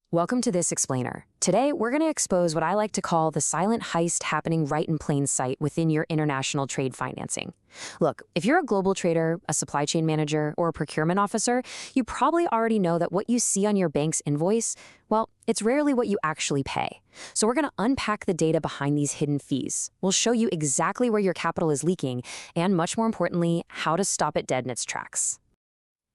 Welcome to This Explainer. Today, we're going to expose what I like to call the silent heist happening right in plain sight within your international trade financing. Look, if you're a global trader, a supply chain manager, or a procurement officer, you probably already know that what you see on your bank's invoice, well, it's rarely what you actually pay. So we're going to unpack the data behind these hidden fees. We'll show you exactly where your capital is leaking, and much more importantly, how to stop it dead in its tracks.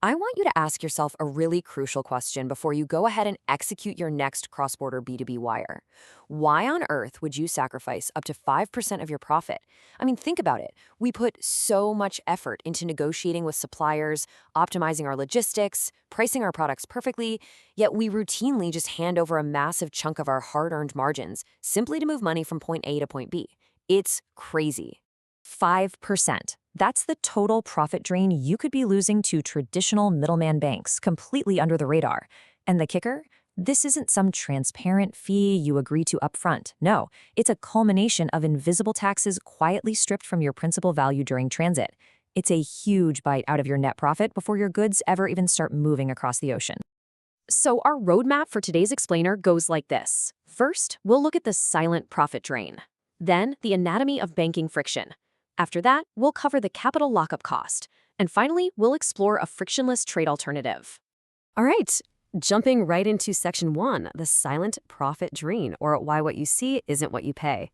I want you to ask yourself a really crucial question before you go ahead and execute your next cross-border B2B wire. Why on earth would you sacrifice up to 5% of your profit? I mean, think about it. We put so much effort into negotiating with suppliers, optimizing our logistics, pricing our products perfectly, yet we routinely just hand over a massive chunk of our hard-earned margins simply to move money from point A to point B. It's crazy. 5%. That's the total profit drain you could be losing to traditional middleman banks, completely under the radar. And the kicker? This isn't some transparent fee you agree to upfront. No, it's a culmination of invisible taxes quietly stripped from your principal value during transit. It's a huge bite out of your net profit before your goods ever even start moving across the ocean. So our roadmap for today's explainer goes like this. First, we'll look at the silent profit drain. Then, the anatomy of banking friction. After that, we'll cover the capital lockup cost. And finally, we'll explore a frictionless trade alternative. All right, jumping right into section 1, the silent profit drain, or why what you see isn't what you pay.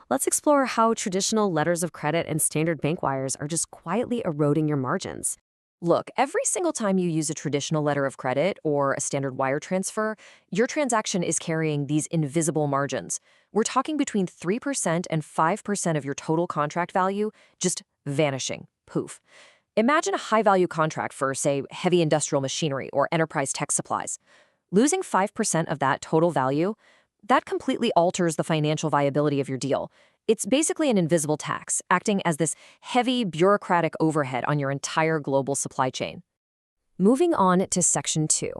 Let's explore how traditional letters of credit and standard bank wires are just quietly eroding your margins. Look, every single time you use a traditional letter of credit or a standard wire transfer, your transaction is carrying these invisible margins. We're talking between 3% and 5% of your total contract value just vanishing. Poof. Imagine a high-value contract for, say, heavy industrial machinery or enterprise tech supplies. Losing 5% of that total value, that completely alters the financial viability of your deal. It's basically an invisible tax, acting as this heavy bureaucratic overhead on your entire global supply chain. Moving on to section 2,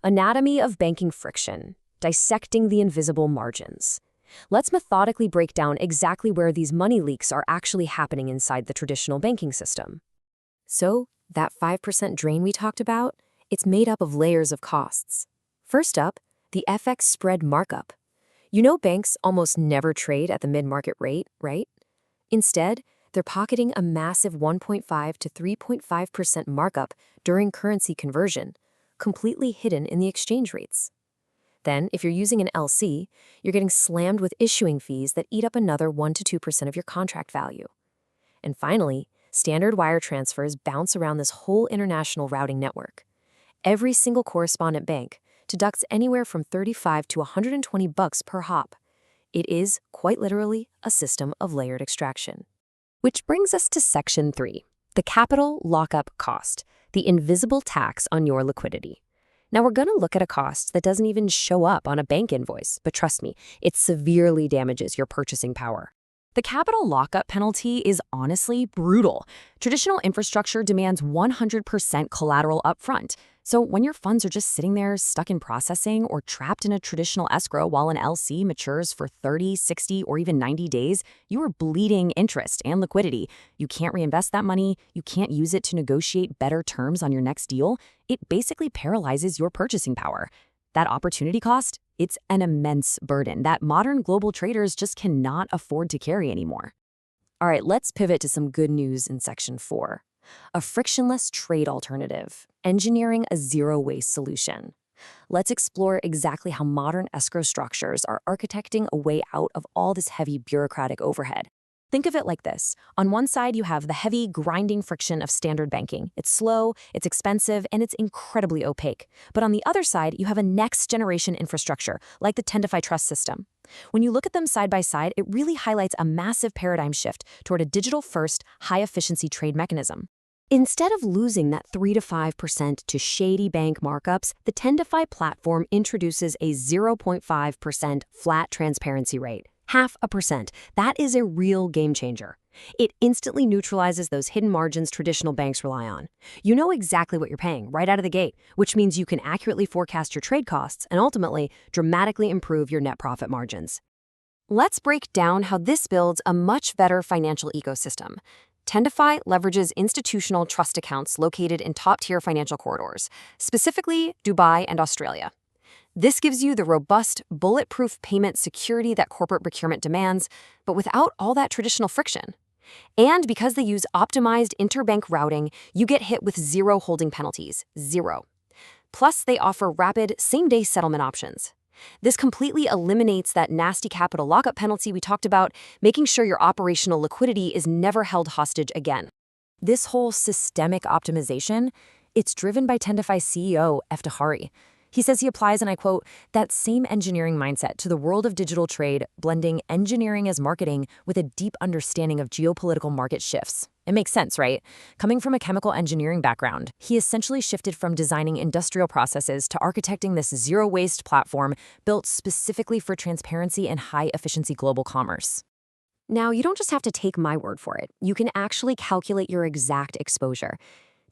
anatomy of banking friction, dissecting the invisible margins. Let's methodically break down exactly where these money leaks are actually happening inside the traditional banking system. So, that 5% drain we talked about, it's made up of layers of costs. First up, the FX spread markup. You know banks almost never trade at the mid-market rate, right? Instead, they're pocketing a massive 1.5 to 3.5% markup during currency conversion, completely hidden in the exchange rates. Then, if you're using an LC, you're getting slammed with issuing fees that eat up another 1 to 2% of your contract value. And finally, standard wire transfers bounce around this whole international routing network. Every single correspondent bank deducts anywhere from $35 to $120 per hop. It is, quite literally, a system of layered extraction. Which brings us to section 3, the capital lockup cost, the invisible tax on your liquidity. Now we're going to look at a cost that doesn't even show up on a bank invoice, but trust me, it severely damages your purchasing power. The capital lockup penalty is honestly brutal. Traditional infrastructure demands 100% collateral upfront. So when your funds are just sitting there stuck in processing or trapped in a traditional escrow while an LC matures for 30, 60, or even 90 days, you are bleeding interest and liquidity. You can't reinvest that money. You can't use it to negotiate better terms on your next deal. It basically paralyzes your purchasing power. That opportunity cost, it's an immense burden that modern global traders just cannot afford to carry anymore. All right, let's pivot to some good news in section 4. A frictionless trade alternative, engineering a zero-waste solution. Let's explore exactly how modern escrow structures are architecting a way out of all this heavy bureaucratic overhead. Think of it like this. On one side, you have the heavy, grinding friction of standard banking. It's slow, it's expensive, and it's incredibly opaque. But on the other side, you have a next-generation infrastructure, like the Tendify Trust system. When you look at them side by side, it really highlights a massive paradigm shift toward a digital-first, high-efficiency trade mechanism. Instead of losing that 3 to 5% to shady bank markups, the Tendify platform introduces a 0.5% flat transparency rate. 0.5%. That is a real game changer. It instantly neutralizes those hidden margins traditional banks rely on. You know exactly what you're paying right out of the gate, which means you can accurately forecast your trade costs and ultimately dramatically improve your net profit margins. Let's break down how this builds a much better financial ecosystem. Tendify leverages institutional trust accounts located in top-tier financial corridors, specifically Dubai and Australia. This gives you the robust, bulletproof payment security that corporate procurement demands, but without all that traditional friction. And because they use optimized interbank routing, you get hit with zero holding penalties, zero. Plus, they offer rapid, same-day settlement options. This completely eliminates that nasty capital lockup penalty we talked about, making sure your operational liquidity is never held hostage again. This whole systemic optimization, it's driven by Tendify's CEO, Eftihari. He says he applies, and I quote, that same engineering mindset to the world of digital trade, blending engineering as marketing with a deep understanding of geopolitical market shifts. It makes sense, right? Coming from a chemical engineering background, he essentially shifted from designing industrial processes to architecting this zero-waste platform built specifically for transparency and high-efficiency global commerce. Now, you don't just have to take my word for it. You can actually calculate your exact exposure.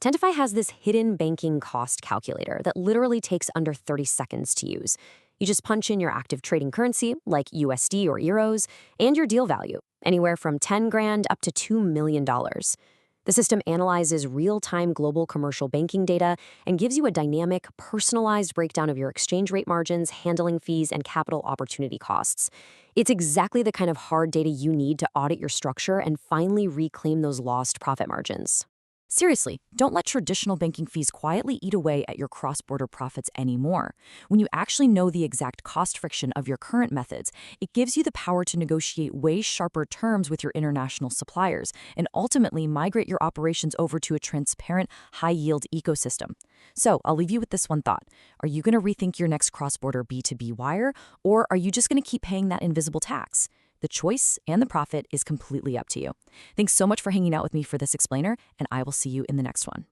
Tendify has this hidden banking cost calculator that literally takes under 30 seconds to use. You just punch in your active trading currency, like USD or euros, and your deal value, anywhere from 10 grand up to $2 million. The system analyzes real-time global commercial banking data and gives you a dynamic, personalized breakdown of your exchange rate margins, handling fees, and capital opportunity costs. It's exactly the kind of hard data you need to audit your structure and finally reclaim those lost profit margins. Seriously, don't let traditional banking fees quietly eat away at your cross-border profits anymore. When you actually know the exact cost friction of your current methods, it gives you the power to negotiate way sharper terms with your international suppliers and ultimately migrate your operations over to a transparent, high-yield ecosystem. So I'll leave you with this one thought. Are you going to rethink your next cross-border B2B wire, or are you just going to keep paying that invisible tax? The choice and the profit is completely up to you. Thanks so much for hanging out with me for this explainer, and I will see you in the next one.